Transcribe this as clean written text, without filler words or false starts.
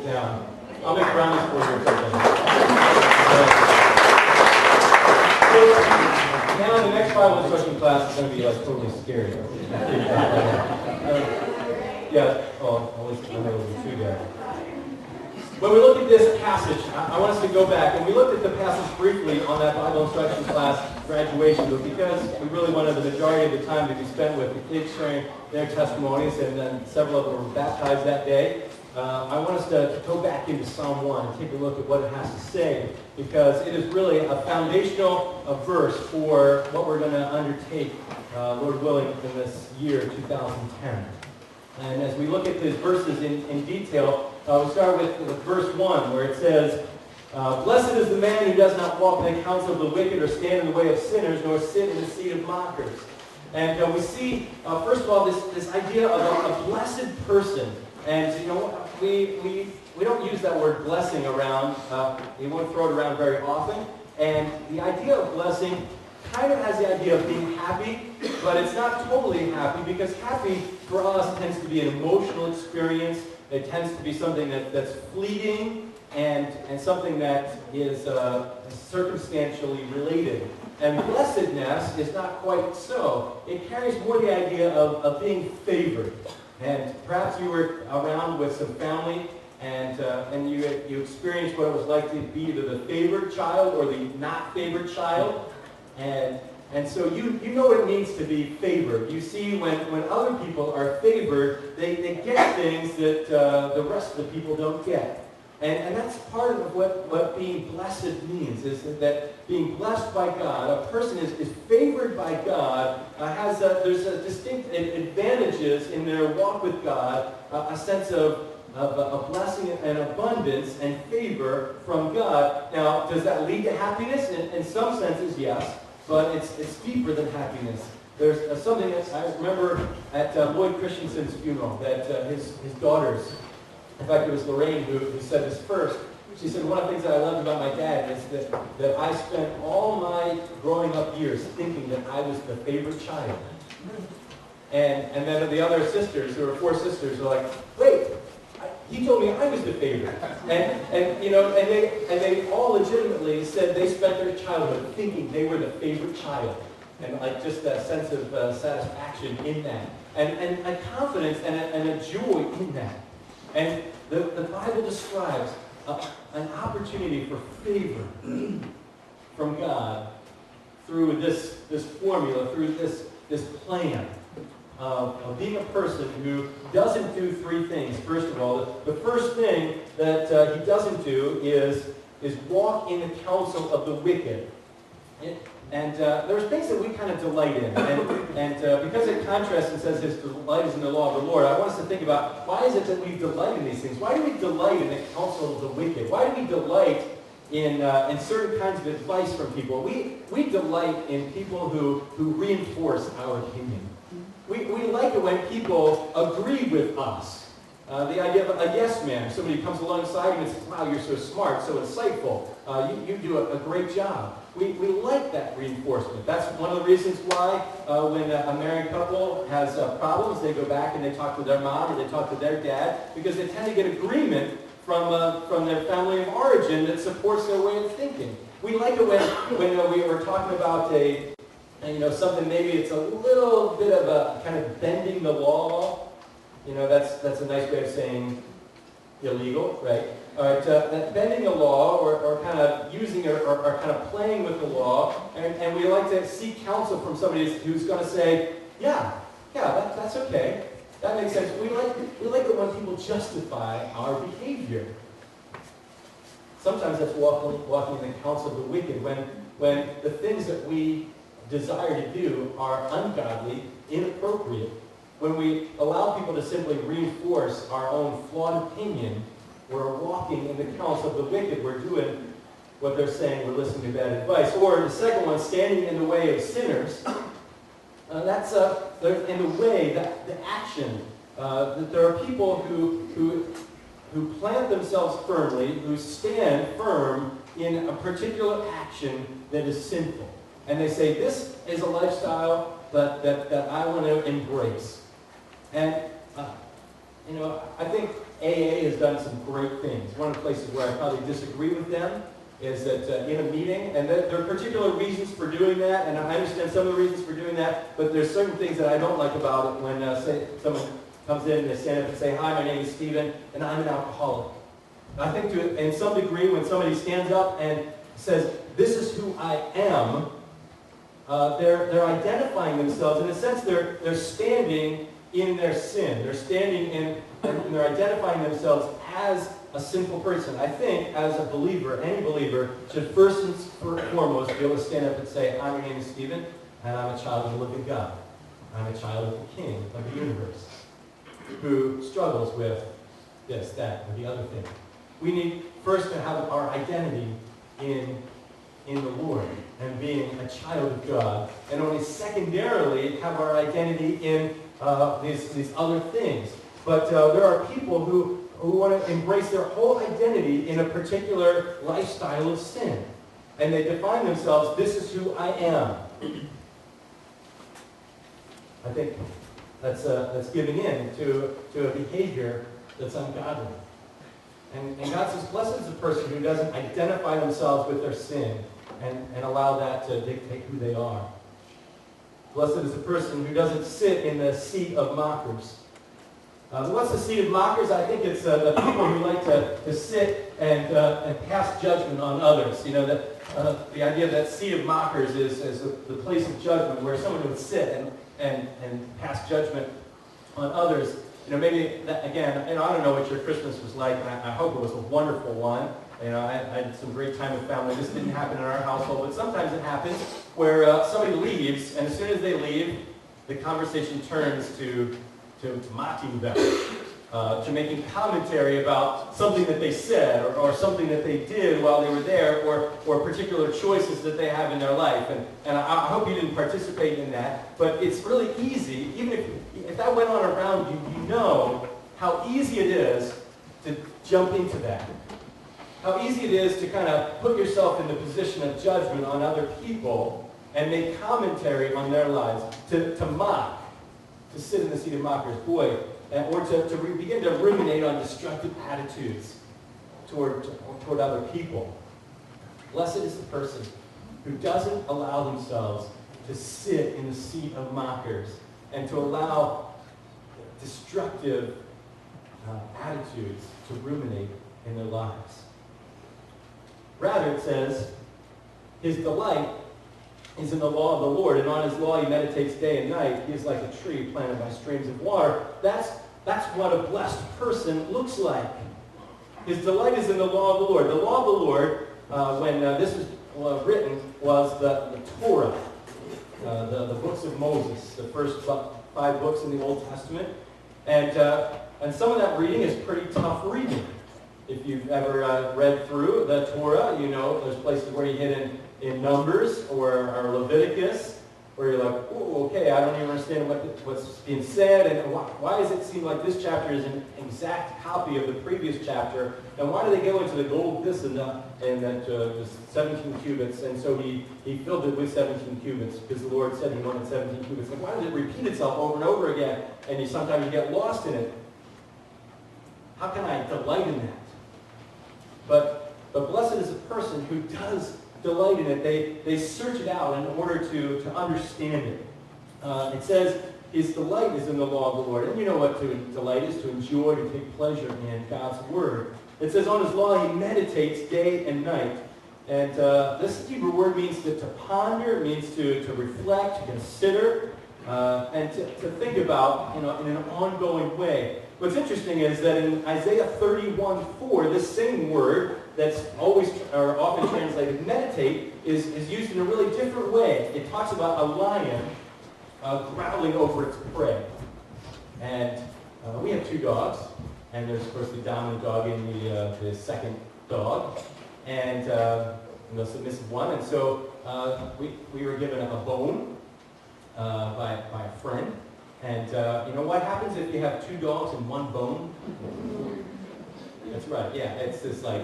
sit down. I'll make brownies for you or something. So, now the next Bible instruction class is going to be like totally scary. Yeah, well, at least I'm a little bit too there. When we look at this passage, I want us to go back, and we looked at the passage briefly on that Bible instruction class graduation, but because we really wanted the majority of the time to be spent with the kids sharing their testimonies, and then several of them were baptized that day, I want us to go back into Psalm 1 and take a look at what it has to say, because it is really a foundational verse for what we're going to undertake, Lord willing, in this year, 2010. And as we look at these verses in detail, we start with verse 1, where it says, Blessed is the man who does not walk in the counsel of the wicked, or stand in the way of sinners, nor sit in the seat of mockers. And we see, first of all, this idea of a blessed person. And, you know, we don't use that word blessing around. We won't throw it around very often. And the idea of blessing kind of has the idea of being happy, but it's not totally happy, because happy for us tends to be an emotional experience. It tends to be something that's fleeting and something that is circumstantially related. And blessedness is not quite so. It carries more the idea of being favored. And perhaps you were around with some family and you experienced what it was like to be either the favored child or the not favored child. And so you know what it means to be favored. You see, when other people are favored, they get things that the rest of the people don't get. And that's part of what being blessed means, is that being blessed by God, a person is favored by God, there's a distinct advantages in their walk with God, a sense of a blessing and abundance and favor from God. Now, does that lead to happiness? In some senses, yes. But it's deeper than happiness. There's something that I remember at Lloyd Christensen's funeral, that his daughters, in fact, it was Lorraine who said this first. She said, one of the things that I loved about my dad is that I spent all my growing up years thinking that I was the favorite child. And then the other sisters, there were 4 sisters, were like, wait, he told me I was the favorite. And you know, and they all legitimately said they spent their childhood thinking they were the favorite child. And like just that sense of satisfaction in that. And a confidence and a joy in that. And the Bible describes an opportunity for favor from God through this formula, through this plan of being a person who doesn't do 3 things. First of all, the first thing that he doesn't do is walk in the counsel of the wicked. And there's things that we kind of delight in. And because it contrasts and says his delight is in the law of the Lord, I want us to think about, why is it that we delight in these things? Why do we delight in the counsel of the wicked? Why do we delight in certain kinds of advice from people? We delight in people who reinforce our opinion. We like it when people agree with us. The idea of a yes man, somebody comes alongside you and says, wow, you're so smart, so insightful, you do a great job. We like that reinforcement. That's one of the reasons why when a married couple has problems, they go back and they talk to their mom or they talk to their dad, because they tend to get agreement from their family of origin that supports their way of thinking. We like it when we were talking about something, maybe it's a little bit of a kind of bending the law. You know, that's a nice way of saying illegal, right? All right, that bending the law or kind of using it or kind of playing with the law, and we like to seek counsel from somebody who's going to say, yeah, that's okay. That makes sense. We like it when people justify our behavior. Sometimes that's walking in the counsel of the wicked, when the things that we desire to do are ungodly, inappropriate. When we allow people to simply reinforce our own flawed opinion, we're walking in the counsel of the wicked. We're doing what they're saying. We're listening to bad advice. Or the second one, standing in the way of sinners. That's in the way, the action. That there are people who plant themselves firmly, who stand firm in a particular action that is sinful. And they say, this is a lifestyle that I want to embrace. And, I think AA has done some great things. One of the places where I probably disagree with them is that in a meeting, and there are particular reasons for doing that, and I understand some of the reasons for doing that, but there's certain things that I don't like about it when, say, someone comes in and they stand up and say, "Hi, my name is Stephen, and I'm an alcoholic." I think in some degree when somebody stands up and says, "This is who I am," they're identifying themselves. In a sense, they're standing in their sin. They're standing in, and they're identifying themselves as a sinful person. I think, as a believer, any believer should first and foremost be able to stand up and say, "Hi, my name is Stephen, and I'm a child of the living God. I'm a child of the King of the universe, who struggles with this, that, or the other thing." We need first to have our identity in the Lord and being a child of God, and only secondarily have our identity in these other things. But there are people who want to embrace their whole identity in a particular lifestyle of sin. And they define themselves, "This is who I am." I think that's giving in to a behavior that's ungodly. And God says, "Blessed is the person who doesn't identify themselves with their sin and allow that to dictate who they are. Blessed is the person who doesn't sit in the seat of mockers." What's the seat of mockers? I think it's the people who like to sit and pass judgment on others. You know, the idea of that seat of mockers is the place of judgment where someone would sit and pass judgment on others. You know, maybe, again, I don't know what your Christmas was like, and I hope it was a wonderful one. You know, I had some great time with family. This didn't happen in our household, but sometimes it happens where somebody leaves, and as soon as they leave, the conversation turns to mocking them, to making commentary about something that they said or something that they did while they were there, or particular choices that they have in their life. And I hope you didn't participate in that, but it's really easy, even if that went on around you, you know how easy it is to jump into that. How easy it is to kind of put yourself in the position of judgment on other people and make commentary on their lives, to mock, to sit in the seat of mockers, boy, or to begin to ruminate on destructive attitudes toward other people. Blessed is the person who doesn't allow themselves to sit in the seat of mockers and to allow destructive attitudes to ruminate in their lives. Rather, it says, his delight is in the law of the Lord, and on his law he meditates day and night. He is like a tree planted by streams of water. That's what a blessed person looks like. His delight is in the law of the Lord. The law of the Lord, when this was written, was the Torah, the books of Moses, the first 5 books in the Old Testament. And some of that reading is pretty tough reading. If you've ever read through the Torah, you know there's places where you hit in Numbers or Leviticus, where you're like, "Oh, okay, I don't even understand what's being said, and why does it seem like this chapter is an exact copy of the previous chapter, and why do they go into the gold this and that just 17 cubits, and so he filled it with 17 cubits, because the Lord said he wanted 17 cubits. Like, why does it repeat itself over and over again, and sometimes you get lost in it? How can I delight in that? But blessed is a person who does delight in it. They search it out in order to understand it. It says his delight is in the law of the Lord. And you know what to delight is, to enjoy, to take pleasure in God's word. It says on his law he meditates day and night. And this Hebrew word means to ponder, it means to reflect, to consider, and to think about, in an ongoing way. What's interesting is that in Isaiah 31:4, this same word that's always or often translated meditate is used in a really different way. It talks about a lion growling over its prey. And we have 2 dogs, and there's of course the dominant dog and the second dog, and the submissive one. And so we were given a bone by a friend. And you know what happens if you have 2 dogs and 1 bone? That's right, yeah. It's this like,